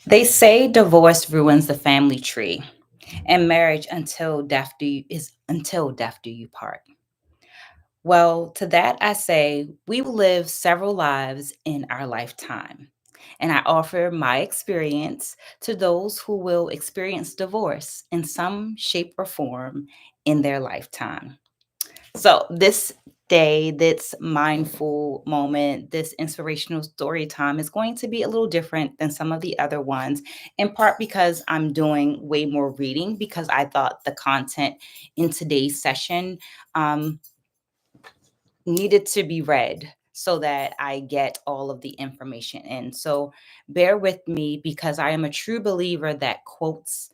They say divorce ruins the family tree, and marriage until death do you part. Well, to that I say we will live several lives in our lifetime. And I offer my experience to those who will experience divorce in some shape or form in their lifetime. So, this day, this mindful moment, this inspirational story time is going to be a little different than some of the other ones, in part because I'm doing way more reading because I thought the content in today's session um, needed to be read so that I get all of the information in. So bear with me because I am a true believer that quotes,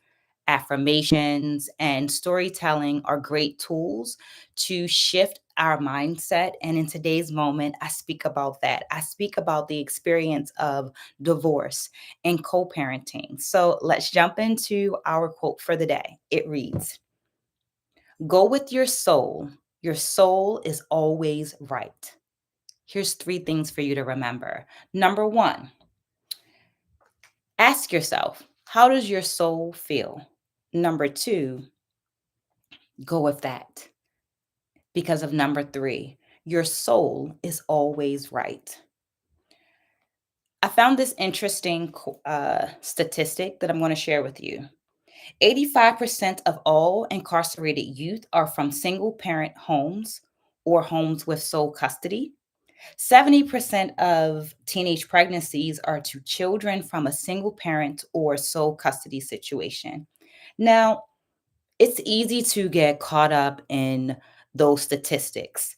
affirmations, and storytelling are great tools to shift our mindset. And in today's moment, I speak about that. I speak about the experience of divorce and co parenting. So let's jump into our quote for the day. It reads, "Go with your soul. Your soul is always right." Here's three things for you to remember. Number one, ask yourself, how does your soul feel? Number two, go with that. Because of number three, your soul is always right. I found this interesting statistic that I'm going to share with you. 85% of all incarcerated youth are from single parent homes or homes with sole custody. 70% of teenage pregnancies are to children from a single parent or sole custody situation. Now, it's easy to get caught up in those statistics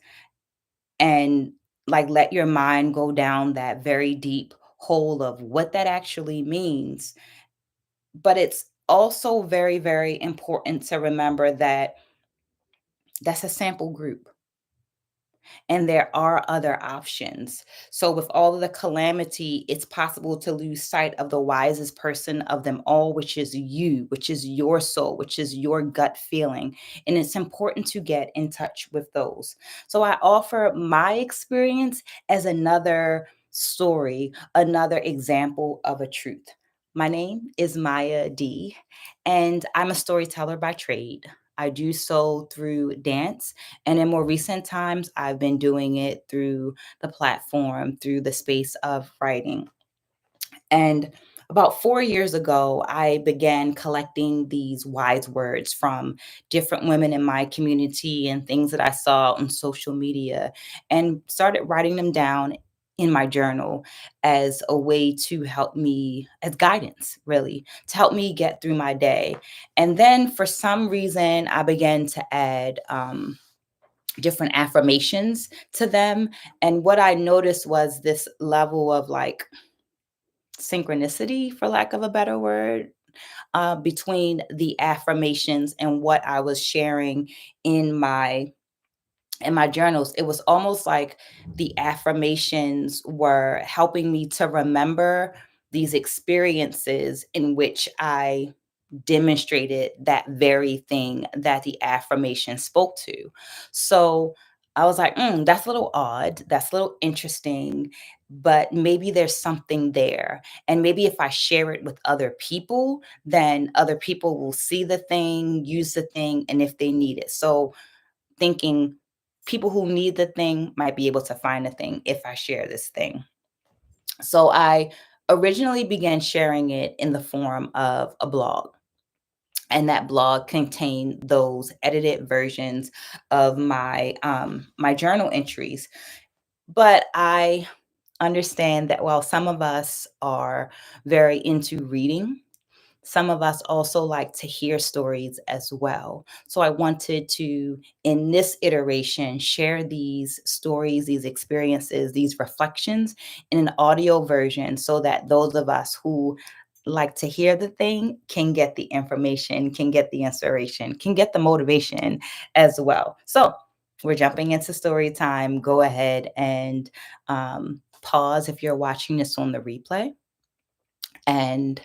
and like let your mind go down that very deep hole of what that actually means. But it's also very, very important to remember that that's a sample group and there are other options. So, with all of the calamity, it's possible to lose sight of the wisest person of them all, which is you, which is your soul, which is your gut feeling. And it's important to get in touch with those. So, I offer my experience as another story, another example of a truth. My name is Maya D, and I'm a storyteller by trade. I do so through dance, and in more recent times, I've been doing it through the platform, through the space of writing. And about 4 years ago, I began collecting these wise words from different women in my community and things that I saw on social media and started writing them down in my journal as a way to help me, as guidance, really, to help me get through my day. And then for some reason, I began to add different affirmations to them. And what I noticed was this level of like synchronicity, for lack of a better word, between the affirmations and what I was sharing in my journals. It was almost like the affirmations were helping me to remember these experiences in which I demonstrated that very thing that the affirmation spoke to. So I was like, that's a little odd. That's a little interesting, but maybe there's something there. And maybe if I share it with other people, then other people will see the thing, use the thing, and if they need it. So thinking people who need the thing might be able to find the thing if I share this thing. So I originally began sharing it in the form of a blog, and that blog contained those edited versions of my journal entries. But I understand that while some of us are very into reading, some of us also like to hear stories as well. So I wanted to, in this iteration, share these stories, these experiences, these reflections in an audio version so that those of us who like to hear the thing can get the information, can get the inspiration, can get the motivation as well. So we're jumping into story time. Go ahead and pause if you're watching this on the replay, and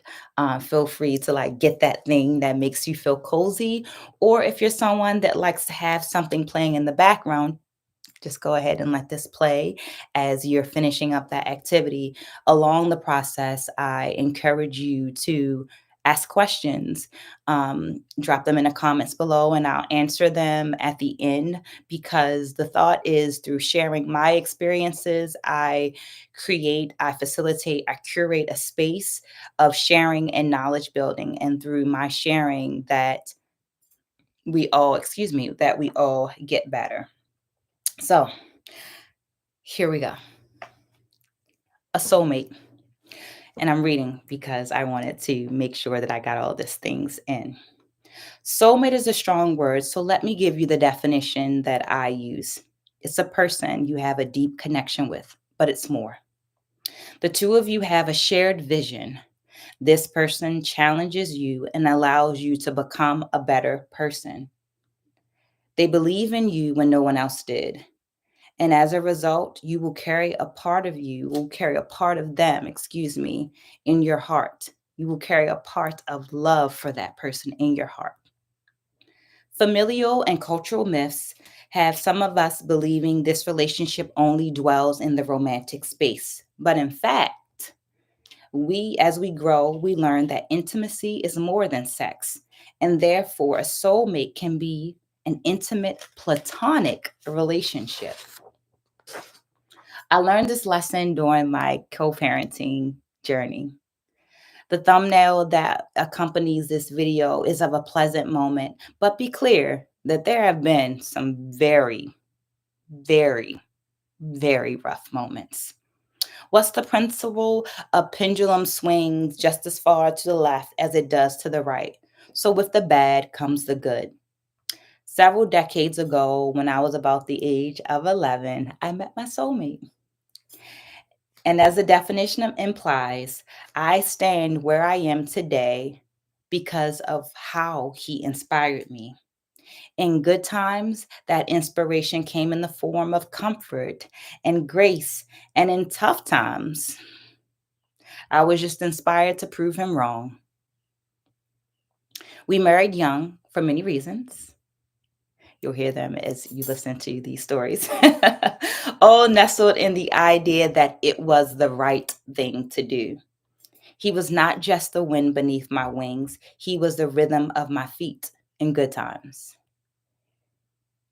feel free to like get that thing that makes you feel cozy, or if you're someone that likes to have something playing in the background, Just go ahead and let this play as you're finishing up that activity. Along the process, I encourage you to ask questions. Drop them in the comments below, and I'll answer them at the end, because the thought is through sharing my experiences, I facilitate, I curate a space of sharing and knowledge building. And through my sharing, that we all get better. So, here we go. A soulmate. And I'm reading because I wanted to make sure that I got all these things in. Soulmate is a strong word, so let me give you the definition that I use. It's a person you have a deep connection with, but it's more. The two of you have a shared vision. This person challenges you and allows you to become a better person. They believe in you when no one else did. And as a result, you will carry a part of them, in your heart. You will carry a part of love for that person in your heart. Familial and cultural myths have some of us believing this relationship only dwells in the romantic space. But in fact, as we grow, we learn that intimacy is more than sex. And therefore, a soulmate can be an intimate, platonic relationship. I learned this lesson during my co parenting journey. The thumbnail that accompanies this video is of a pleasant moment, but be clear that there have been some very, very, very rough moments. What's the principle? A pendulum swings just as far to the left as it does to the right. So, with the bad comes the good. Several decades ago, when I was about the age of 11, I met my soulmate. And as the definition implies, I stand where I am today because of how he inspired me. In good times, that inspiration came in the form of comfort and grace. And in tough times, I was just inspired to prove him wrong. We married young for many reasons. You'll hear them as you listen to these stories. All nestled in the idea that it was the right thing to do. He was not just the wind beneath my wings, he was the rhythm of my feet in good times.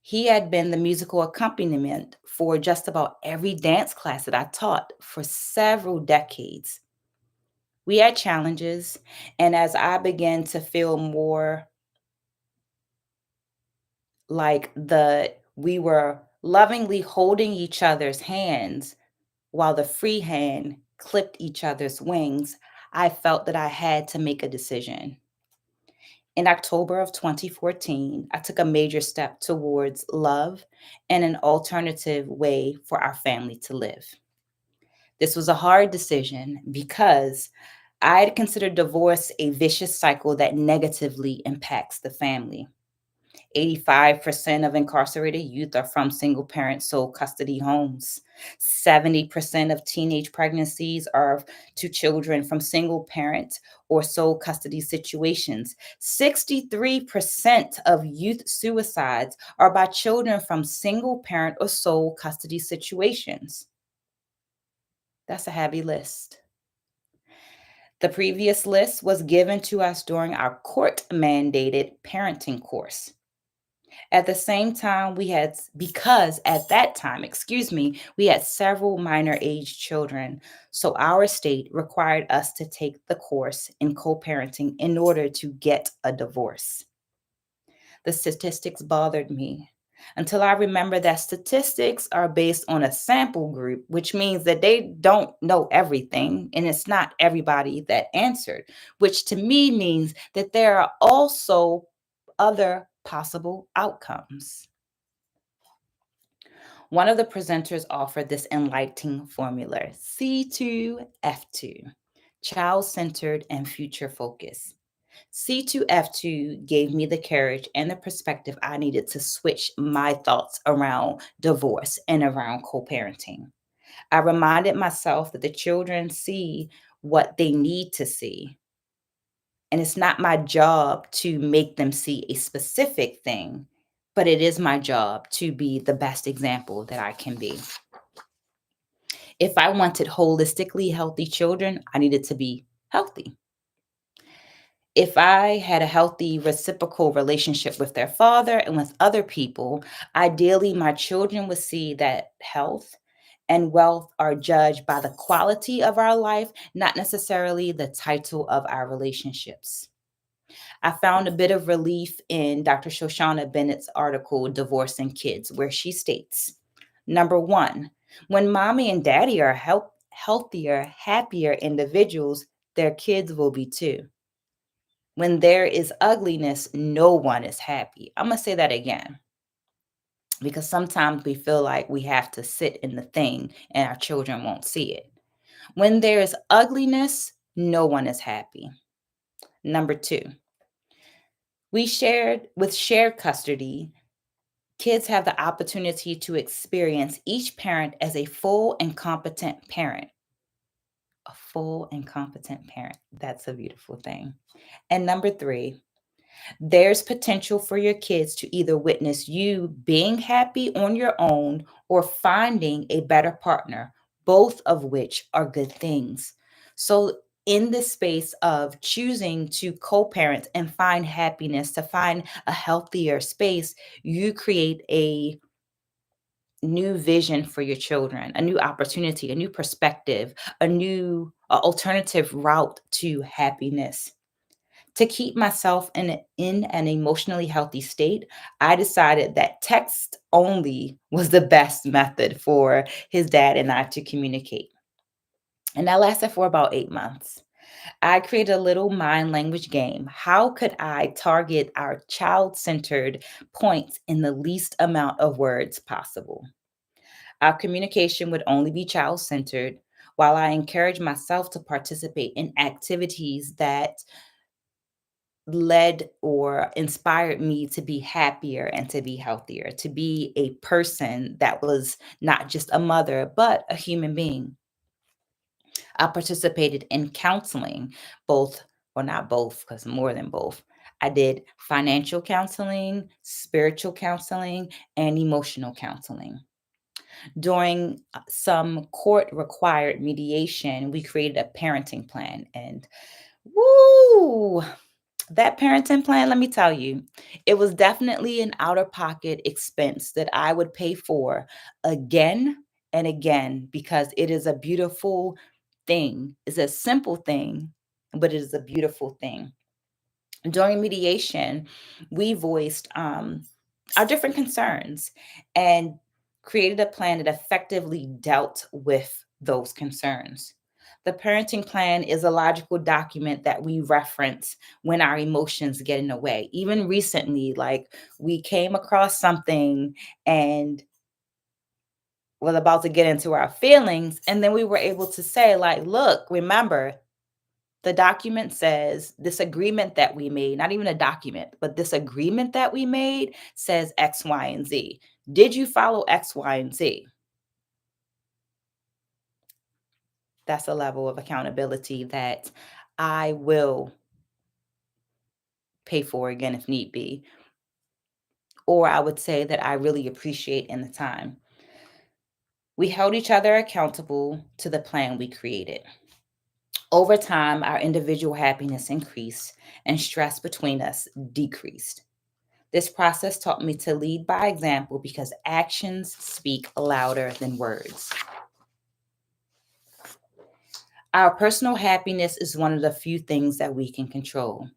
He had been the musical accompaniment for just about every dance class that I taught for several decades. We had challenges, and as I began to feel more like we were lovingly holding each other's hands while the free hand clipped each other's wings, I felt that I had to make a decision. In October of 2014, I took a major step towards love and an alternative way for our family to live. This was a hard decision because I had considered divorce a vicious cycle that negatively impacts the family. 85% of incarcerated youth are from single parent sole custody homes. 70% of teenage pregnancies are to children from single parent or sole custody situations. 63% of youth suicides are by children from single parent or sole custody situations. That's a heavy list. The previous list was given to us during our court mandated parenting course. At the same time, because at that time, we had several minor age children. So our state required us to take the course in co parenting in order to get a divorce. The statistics bothered me until I remember that statistics are based on a sample group, which means that they don't know everything, and it's not everybody that answered, which to me means that there are also other possible outcomes. One of the presenters offered this enlightening formula: C2F2, child centered and future focused. C2F2 gave me the courage and the perspective I needed to switch my thoughts around divorce and around co parenting. I reminded myself that the children see what they need to see. And it's not my job to make them see a specific thing. but it is my job to be the best example that I can be. If I wanted holistically healthy children, I needed to be healthy. If I had a healthy reciprocal relationship with their father and with other people, ideally my children would see that health and wealth are judged by the quality of our life, not necessarily the title of our relationships. I found a bit of relief in Dr. Shoshana Bennett's article, Divorcing Kids, where she states number one, when mommy and daddy are healthier, happier individuals, their kids will be too. When there is ugliness, no one is happy. I'm going to say that again because sometimes we feel like we have to sit in the thing and our children won't see it. When there is ugliness, no one is happy. Number two, shared custody, kids have the opportunity to experience each parent as a full and competent parent. A full and competent parent. That's a beautiful thing. And number three, there's potential for your kids to either witness you being happy on your own or finding a better partner, both of which are good things. So, in this space of choosing to co parent and find happiness, to find a healthier space, you create a new vision for your children, a new opportunity, a new perspective, a new alternative route to happiness. To keep myself in an emotionally healthy state, I decided that text only was the best method for his dad and I to communicate. And that lasted for about 8 months. I created a little mind language game. How could I target our child centered points in the least amount of words possible? Our communication would only be child centered, while I encourage myself to participate in activities that led or inspired me to be happier and to be healthier, to be a person that was not just a mother, but a human being. I participated in counseling, both, or not both, because more than both. I did financial counseling, spiritual counseling, and emotional counseling. During some court required mediation, we created a parenting plan. And woo! That parenting plan, let me tell you, it was definitely an out of pocket expense that I would pay for again and again because it is a beautiful thing. It's a simple thing, but it is a beautiful thing. During mediation, we voiced our different concerns and created a plan that effectively dealt with those concerns. The parenting plan is a logical document that we reference when our emotions get in the way. Even recently, like we came across something and was about to get into our feelings, and then we were able to say, like, look, remember, the document says this agreement that we made, not even a document, but this agreement that we made says X, Y, and Z. Did you follow X, Y, and Z? That's a level of accountability that I will pay for again if need be. Or I would say that I really appreciate in the time. We held each other accountable to the plan we created. Over time, our individual happiness increased and stress between us decreased. This process taught me to lead by example because actions speak louder than words. Our personal happiness is one of the few things that we can control.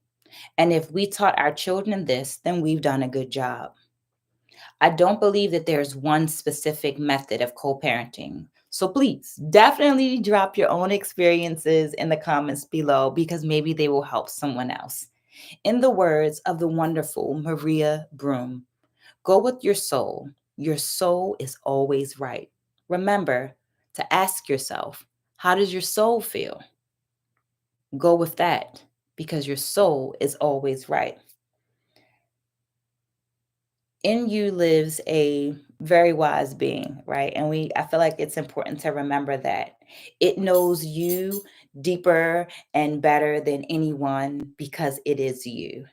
And if we taught our children this, then we've done a good job. I don't believe that there's one specific method of co parenting. So please definitely drop your own experiences in the comments below because maybe they will help someone else. In the words of the wonderful Maria Broom, go with your soul. Your soul is always right. Remember to ask yourself, how does your soul feel? Go with that because your soul is always right. In you lives a very wise being, right? And I feel like it's important to remember that. It knows you deeper and better than anyone because it is you.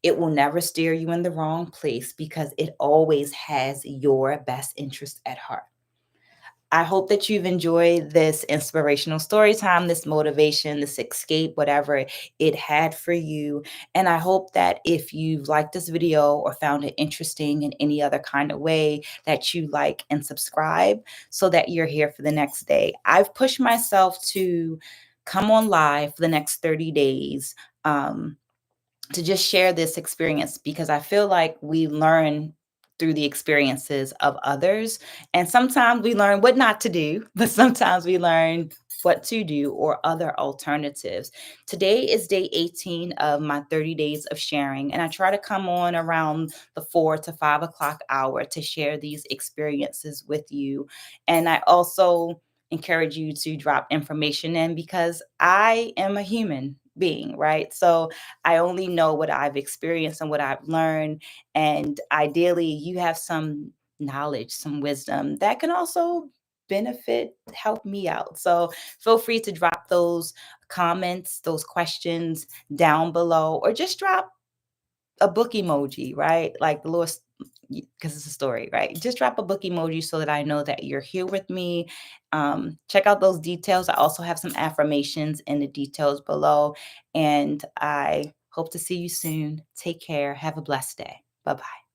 It will never steer you in the wrong place because it always has your best interest at heart. I hope that you've enjoyed this inspirational story time, this motivation, this escape, whatever it had for you. And I hope that if you've liked this video or found it interesting in any other kind of way, that you like and subscribe so that you're here for the next day. I've pushed myself to come on live for the next 30 days. To just share this experience because I feel like we learn through the experiences of others. And sometimes we learn what not to do, but sometimes we learn what to do or other alternatives. Today is day 18 of my 30 days of sharing, and I try to come on around the 4 to 5 o'clock hour to share these experiences with you. And I also encourage you to drop information in because I am a human being, right? So I only know what I've experienced and what I've learned. And ideally, you have some knowledge, some wisdom that can also help me out. So feel free to drop those comments, those questions down below, or just drop a book emoji, right? Like the little, because it's a story, right? Just drop a book emoji so that I know that you're here with me. Check out those details. I also have some affirmations in the details below. And I hope to see you soon. Take care. Have a blessed day. Bye bye.